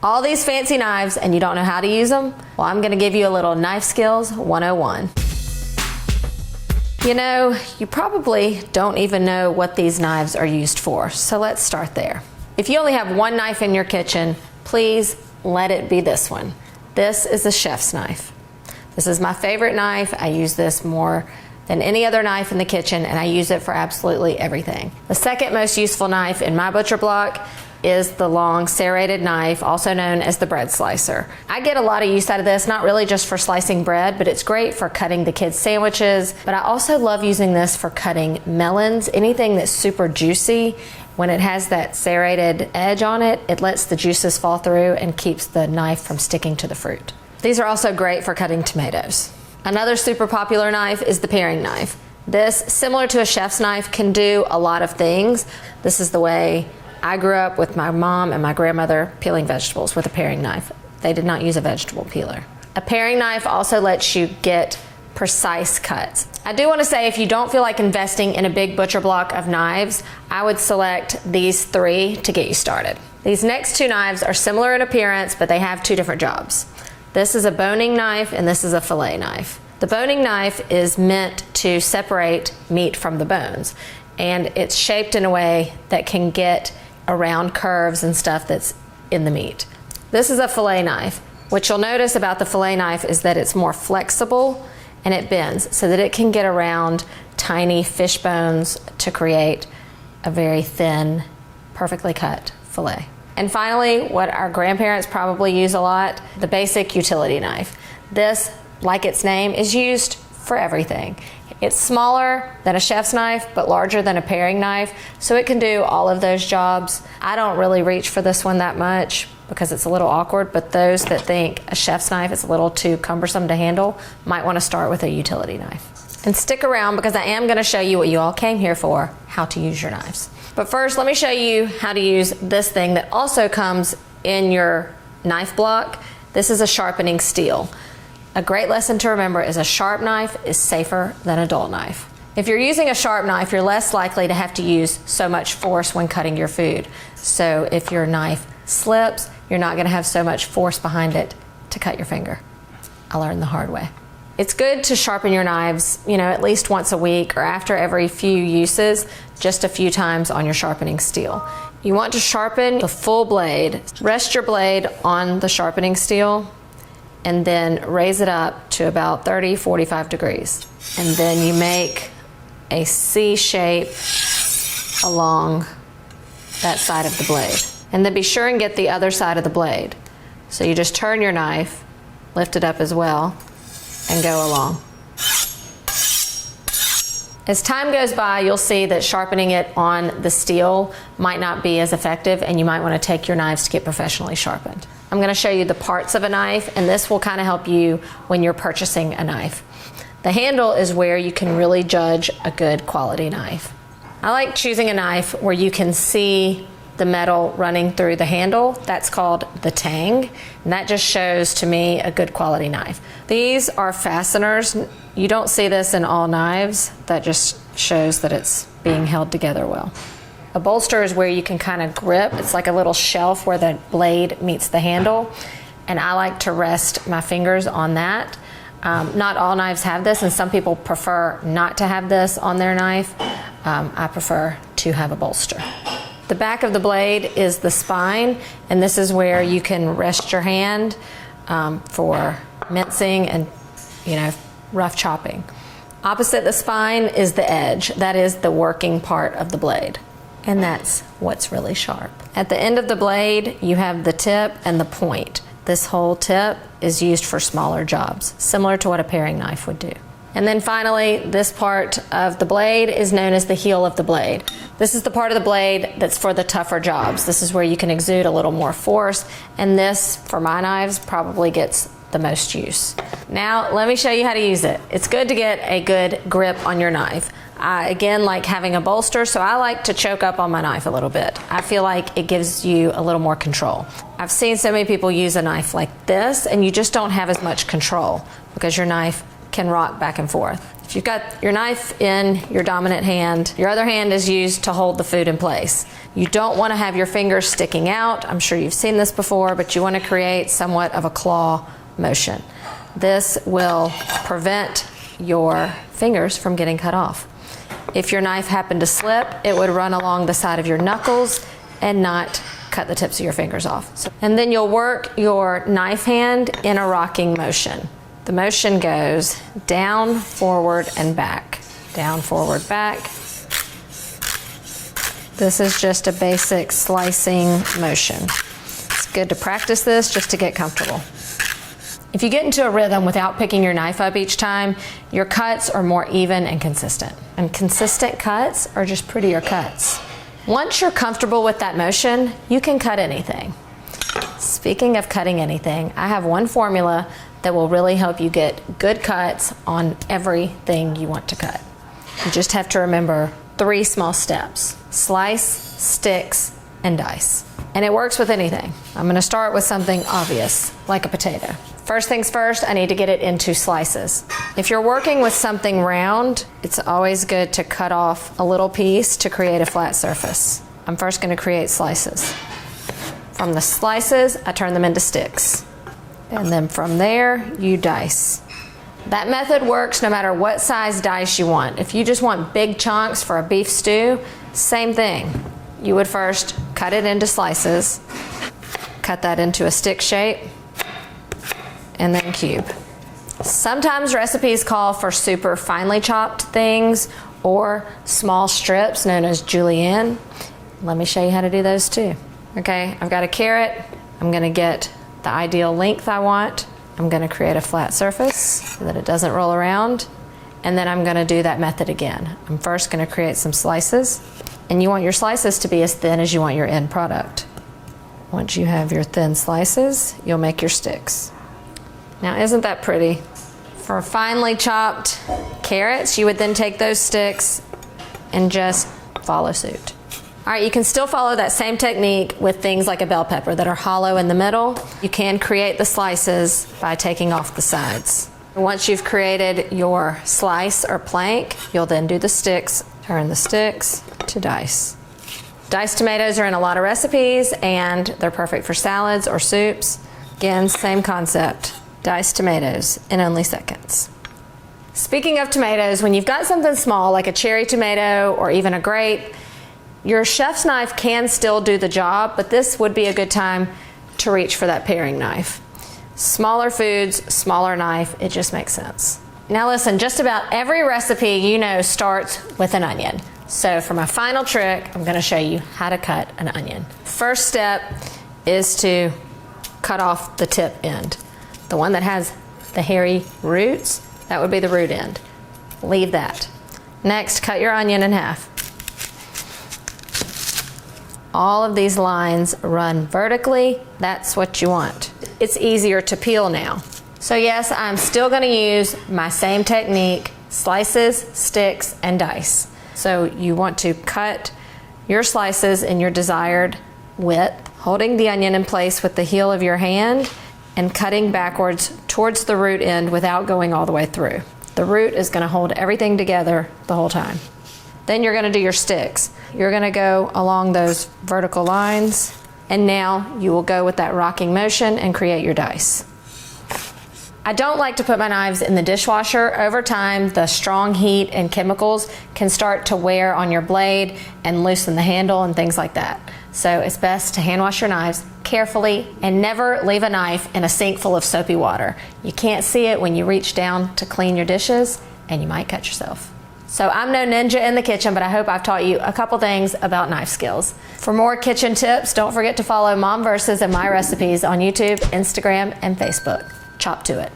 All these fancy knives and you don't know how to use them? Well, I'm gonna give you a little Knife Skills 101. You know, you probably don't even know what these knives are used for, so let's start there. If you only have one knife in your kitchen, please let it be this one. This is a chef's knife. This is my favorite knife. I use this more than any other knife in the kitchen, and I use it for absolutely everything. The second most useful knife in my butcher block is the long serrated knife, also known as the bread slicer. I get a lot of use out of this, not really just for slicing bread, but it's great for cutting the kids' sandwiches. But I also love using this for cutting melons, anything that's super juicy. When it has that serrated edge on it, it lets the juices fall through and keeps the knife from sticking to the fruit. These are also great for cutting tomatoes. Another super popular knife is the paring knife. This, similar to a chef's knife, can do a lot of things. This is the way I grew up with my mom and my grandmother peeling vegetables with a paring knife. They did not use a vegetable peeler. A paring knife also lets you get precise cuts. I do want to say, if you don't feel like investing in a big butcher block of knives, I would select these three to get you started. These next two knives are similar in appearance, but they have two different jobs. This is a boning knife and this is a fillet knife. The boning knife is meant to separate meat from the bones, and it's shaped in a way that can get around curves and stuff that's in the meat. This is a fillet knife. What you'll notice about the fillet knife is that it's more flexible and it bends so that it can get around tiny fish bones to create a very thin, perfectly cut fillet. And finally, what our grandparents probably use a lot, the basic utility knife. This, like its name, is used for everything. It's smaller than a chef's knife, but larger than a paring knife, so it can do all of those jobs. I don't really reach for this one that much because it's a little awkward, but those that think a chef's knife is a little too cumbersome to handle might want to start with a utility knife. And stick around because I am going to show you what you all came here for, how to use your knives. But first, let me show you how to use this thing that also comes in your knife block. This is a sharpening steel. A great lesson to remember is a sharp knife is safer than a dull knife. If you're using a sharp knife, you're less likely to have to use so much force when cutting your food. So if your knife slips, you're not going to have so much force behind it to cut your finger. I learned the hard way. It's good to sharpen your knives, at least once a week or after every few uses, just a few times on your sharpening steel. You want to sharpen the full blade. Rest your blade on the sharpening steel and then raise it up to about 30-45 degrees. And then you make a C shape along that side of the blade. And then be sure and get the other side of the blade. So you just turn your knife, lift it up as well, and go along. As time goes by, you'll see that sharpening it on the steel might not be as effective, and you might want to take your knives to get professionally sharpened. I'm going to show you the parts of a knife, and this will kind of help you when you're purchasing a knife. The handle is where you can really judge a good quality knife. I like choosing a knife where you can see the metal running through the handle. That's called the tang, and that just shows to me a good quality knife. These are fasteners. You don't see this in all knives. That just shows that it's being held together well. A bolster is where you can kind of grip. It's like a little shelf where the blade meets the handle, and I like to rest my fingers on that. Not all knives have this, and some people prefer not to have this on their knife. I prefer to have a bolster. The back of the blade is the spine, and this is where you can rest your hand for mincing and rough chopping. Opposite the spine is the edge. That is the working part of the blade, and that's what's really sharp. At the end of the blade, you have the tip and the point. This whole tip is used for smaller jobs, similar to what a paring knife would do. And then finally, this part of the blade is known as the heel of the blade. This is the part of the blade that's for the tougher jobs. This is where you can exude a little more force, and this, for my knives, probably gets the most use. Now, let me show you how to use it. It's good to get a good grip on your knife. I, again, like having a bolster, so I like to choke up on my knife a little bit. I feel like it gives you a little more control. I've seen so many people use a knife like this, and you just don't have as much control because your knife can rock back and forth. If you've got your knife in your dominant hand, your other hand is used to hold the food in place. You don't want to have your fingers sticking out. I'm sure you've seen this before, but you want to create somewhat of a claw motion. This will prevent your fingers from getting cut off. If your knife happened to slip, it would run along the side of your knuckles and not cut the tips of your fingers off. And then you'll work your knife hand in a rocking motion. The motion goes down, forward, and back. Down, forward, back. This is just a basic slicing motion. It's good to practice this just to get comfortable. If you get into a rhythm without picking your knife up each time, your cuts are more even and consistent. And consistent cuts are just prettier cuts. Once you're comfortable with that motion, you can cut anything. Speaking of cutting anything, I have one formula that will really help you get good cuts on everything you want to cut. You just have to remember 3 small steps: slice, sticks, and dice. And it works with anything. I'm going to start with something obvious, like a potato. First things first, I need to get it into slices. If you're working with something round, it's always good to cut off a little piece to create a flat surface. I'm first going to create slices. From the slices, I turn them into sticks. And then from there, you dice. That method works no matter what size dice you want. If you just want big chunks for a beef stew, same thing. You would first cut it into slices, cut that into a stick shape, and then cube. Sometimes recipes call for super finely chopped things or small strips known as julienne. Let me show you how to do those too. Okay, I've got a carrot. I'm gonna get the ideal length I want. I'm going to create a flat surface so that it doesn't roll around, and then I'm going to do that method again. I'm first going to create some slices, and you want your slices to be as thin as you want your end product. Once you have your thin slices, you'll make your sticks. Now, isn't that pretty? For finely chopped carrots, you would then take those sticks and just follow suit. All right, you can still follow that same technique with things like a bell pepper that are hollow in the middle. You can create the slices by taking off the sides. Once you've created your slice or plank, you'll then do the sticks, turn the sticks to dice. Diced tomatoes are in a lot of recipes, and they're perfect for salads or soups. Again, same concept, diced tomatoes in only seconds. Speaking of tomatoes, when you've got something small like a cherry tomato or even a grape, your chef's knife can still do the job, but this would be a good time to reach for that paring knife. Smaller foods, smaller knife, it just makes sense. Now listen, just about every recipe you know starts with an onion. So for my final trick, I'm gonna show you how to cut an onion. First step is to cut off the tip end. The one that has the hairy roots, that would be the root end. Leave that. Next, cut your onion in half. All of these lines run vertically. That's what you want. It's easier to peel now. So yes, I'm still gonna use my same technique, slices, sticks, and dice. So you want to cut your slices in your desired width, holding the onion in place with the heel of your hand and cutting backwards towards the root end without going all the way through. The root is gonna hold everything together the whole time. Then you're gonna do your sticks. You're gonna go along those vertical lines, and now you will go with that rocking motion and create your dice. I don't like to put my knives in the dishwasher. Over time, the strong heat and chemicals can start to wear on your blade and loosen the handle and things like that. So it's best to hand wash your knives carefully and never leave a knife in a sink full of soapy water. You can't see it when you reach down to clean your dishes, and you might cut yourself. So I'm no ninja in the kitchen, but I hope I've taught you a couple things about knife skills. For more kitchen tips, don't forget to follow Mom Versus and My Recipes on YouTube, Instagram, and Facebook. Chop to it.